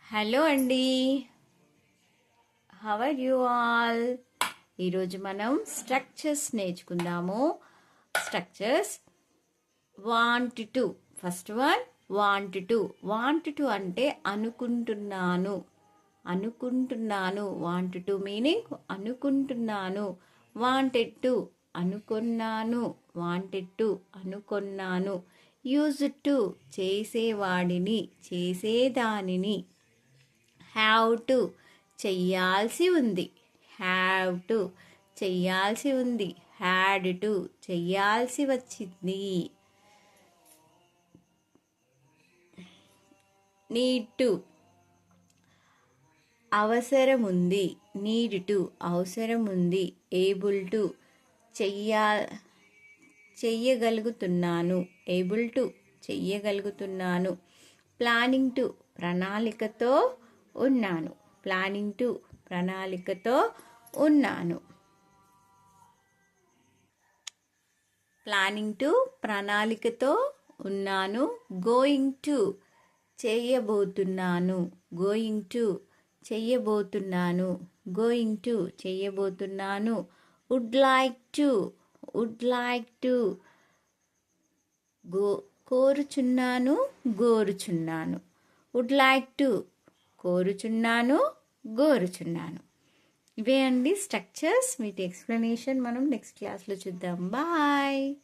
Hello అండి, how are you all? ఈరోజు మనం స్ట్రక్చర్స్ నేర్చుకుందాము. Structures want to. First one want to. Want to అంటే అనుకుంటున్నాను. వాంట్ టు మీనింగ్ అనుకుంటున్నాను. వాంటెడ్ టు అనుకున్నాను. అనుకున్నాను. యూజ్ టు చేసేవాడిని, చేసేదానిని. హ్యావ్ టు చెయ్యాల్సి ఉంది. హ్యాడ్ టు చెయ్యాల్సి వచ్చింది. నీడ్ టు అవసరముంది. అవసరముంది. ఏబుల్ టు చెయ్యగలుగుతున్నాను. ప్లానింగ్ టు ప్రణాళికతో ఉన్నాను. గోయింగ్ టు చేయబోతున్నాను. వుడ్ లైక్ టు కోరుచున్నాను. గోరుచున్నాను. ఇవే అండి స్ట్రక్చర్స్. వీటి ఎక్స్ప్లెనేషన్ మనం నెక్స్ట్ క్లాస్లో చూద్దాం. బాయ్.